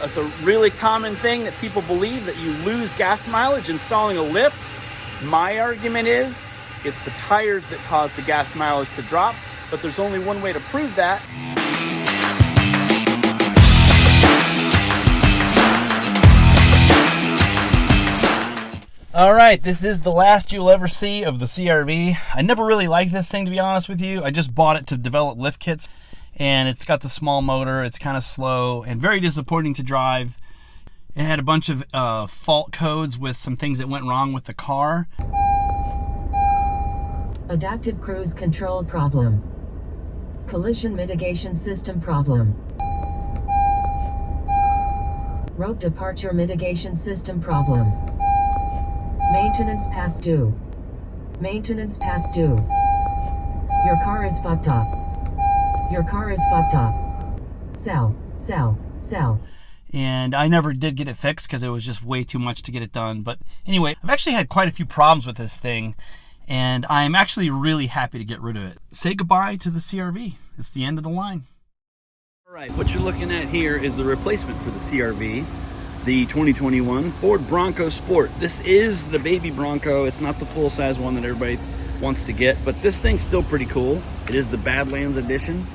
That's a really common thing that people believe, that you lose gas mileage installing a lift. My argument is it's the tires that cause the gas mileage to drop, but there's only one way to prove that. All right, this is the last you'll ever see of the CR-V. I never really liked this thing, to be honest with you. I just bought it to develop lift kits, and it's got the small motor. It's kind of slow and very disappointing to drive. It had a bunch of fault codes with some things that went wrong with the car. Adaptive cruise control problem. Collision mitigation system problem. Road departure mitigation system problem. Maintenance past due. Maintenance past due. Your car is fucked up. Your car is fucked up. Sell, sell, sell. And I never did get it fixed because it was just way too much to get it done. But anyway, I've actually had quite a few problems with this thing, and I'm actually really happy to get rid of it. Say goodbye to the CR-V. It's the end of the line. All right, what you're looking at here is the replacement for the CR-V, the 2021 Ford Bronco Sport. This is the baby Bronco. It's not the full-size one that everybody wants to get, but this thing's still pretty cool. It is the Badlands edition,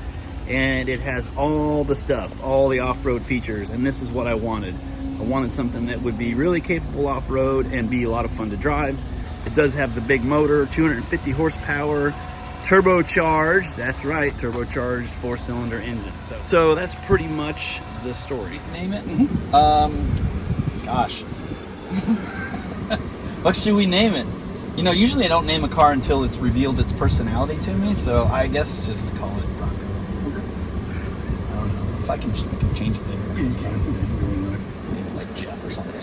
and it has all the stuff, all the off-road features, and this is what I wanted. I wanted something that would be really capable off-road and be a lot of fun to drive. It does have the big motor, 250 horsepower, turbocharged, that's right, turbocharged 4-cylinder engine. So that's pretty much the story. Name it? Gosh. What should we name it? You know, usually I don't name a car until it's revealed its personality to me, so I guess just call it Bronco. I don't know. If I can change it later. Like Jeff or something.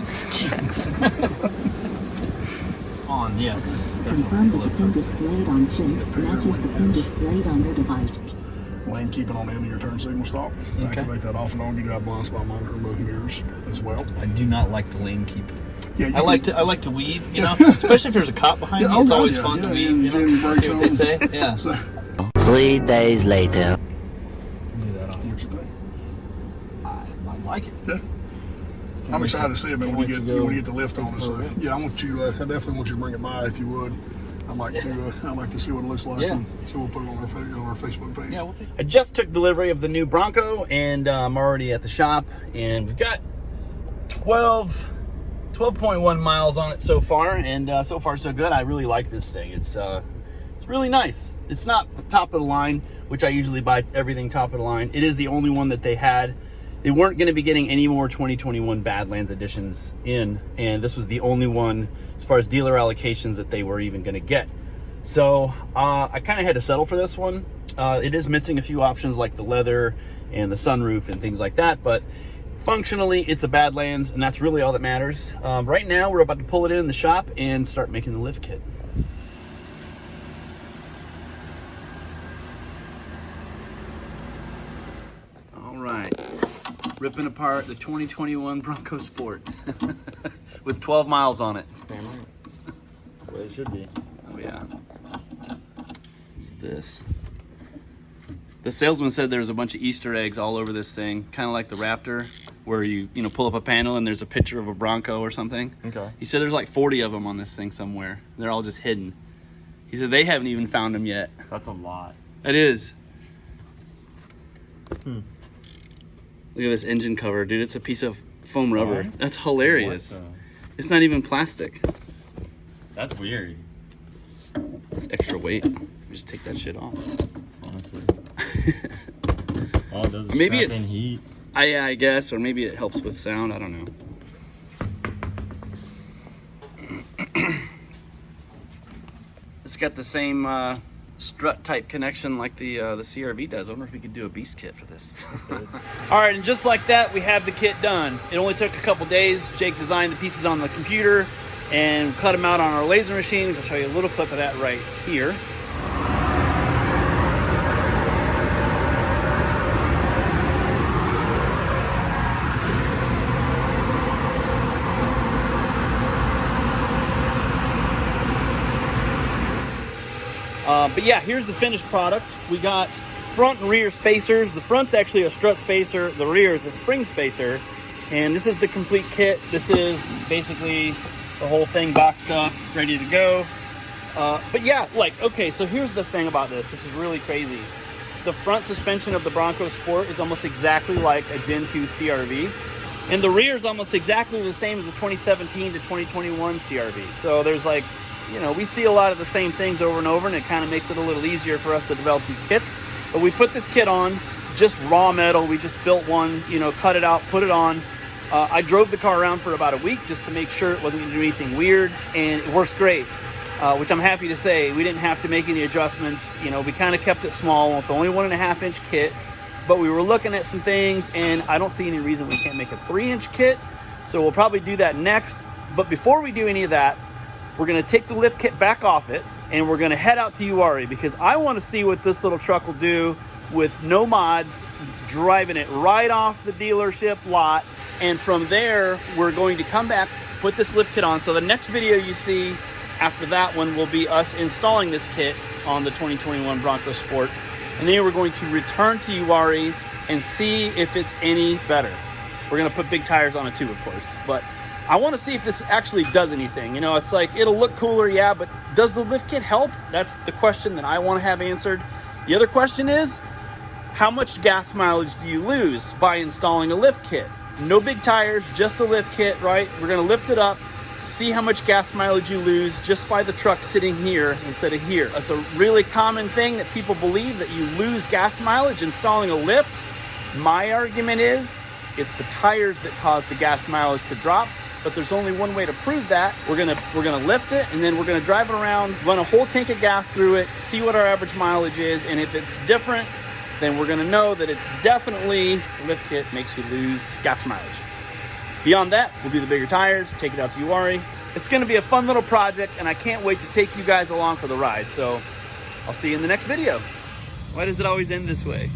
On, yes. Confirm that the pin displayed on sync matches the pin displayed on your device. Lane keeping on the end of your turn signal stop. Okay. Activate that off and on. You do have blind spot monitor in both mirrors as well. I do not like the lane keep. Yeah, I like to weave, you know, especially if there's a cop behind me. It's always fun to weave, you know, see what they say. Yeah. 3 days later. What you think? I like it. Yeah. I'm excited to see it, man, when you get the lift on it. So yeah, I want you. I definitely want you to bring it by if you would. I'd like to see what it looks like. Yeah. And so we'll put it on our Facebook page. Yeah, we'll take it. I just took delivery of the new Bronco, and I'm already at the shop, and we've got 12.1 miles on it so far, and so far so good. I really like this thing. It's really nice. It's not top of the line, which I usually buy everything top of the line. It is the only one that they had. They weren't going to be getting any more 2021 Badlands editions in, and this was the only one as far as dealer allocations that they were even going to get. So I kind of had to settle for this one. It is missing a few options like the leather and the sunroof and things like that, but functionally it's a Badlands, and that's really all that matters. Right now we're about to pull it in the shop and start making the lift kit. All right. Ripping apart the 2021 Bronco Sport with 12 miles on it. Well, it should be. Oh yeah. What's this? The salesman said there's a bunch of Easter eggs all over this thing, kind of like the Raptor, where you pull up a panel and there's a picture of a Bronco or something. Okay. He said there's like 40 of them on this thing somewhere. They're all just hidden. He said they haven't even found them yet. That's a lot. It is. Look at this engine cover, dude. It's a piece of foam rubber. What? That's hilarious. It's not even plastic. That's weird. It's extra weight. Just take that shit off. Honestly. Oh, does it Maybe scrap it's in heat? I guess, or maybe it helps with sound. I don't know. It's got the same strut type connection like the CR-V does. I wonder if we could do a beast kit for this. All right, and just like that, we have the kit done. It only took a couple days. Jake designed the pieces on the computer and cut them out on our laser machine. I'll show you a little clip of that right here. But yeah, here's the finished product. We got front and rear spacers. The front's actually a strut spacer. The rear is a spring spacer. And this is the complete kit. This is basically the whole thing boxed up, ready to go. But yeah, like, okay, so here's the thing about this. This is really crazy. The front suspension of the Bronco Sport is almost exactly like a Gen 2 CRV. And the rear is almost exactly the same as the 2017 to 2021 CRV. So there's like, you know, we see a lot of the same things over and over, and it kind of makes it a little easier for us to develop these kits. But we put this kit on, just raw metal. We just built one, you know, cut it out, put it on. I drove the car around for about a week just to make sure it wasn't going to do anything weird, and it works great, which I'm happy to say. We didn't have to make any adjustments. You know, we kind of kept it small. It's only 1.5 inch kit, but we were looking at some things, and I don't see any reason we can't make a 3-inch kit. So we'll probably do that next. But before we do any of that, we're going to take the lift kit back off it, and we're going to head out to Uwharrie, because I want to see what this little truck will do with no mods, driving it right off the dealership lot. And from there, we're going to come back, put this lift kit on. So the next video you see after that one will be us installing this kit on the 2021 Bronco Sport. And then we're going to return to Uwharrie and see if it's any better. We're going to put big tires on it too, of course. But I want to see if this actually does anything. You know, it's like, it'll look cooler, yeah, but does the lift kit help? That's the question that I want to have answered. The other question is, how much gas mileage do you lose by installing a lift kit? No big tires, just a lift kit, right? We're going to lift it up, see how much gas mileage you lose just by the truck sitting here instead of here. That's a really common thing that people believe, that you lose gas mileage installing a lift. My argument is, it's the tires that cause the gas mileage to drop, but there's only one way to prove that. We're gonna lift it, and then we're gonna drive it around, run a whole tank of gas through it, see what our average mileage is, and if it's different, then we're gonna know that it's definitely the lift kit makes you lose gas mileage. Beyond that, we'll do the bigger tires, take it out to Uwharrie. It's gonna be a fun little project, and I can't wait to take you guys along for the ride. So I'll see you in the next video. Why does it always end this way?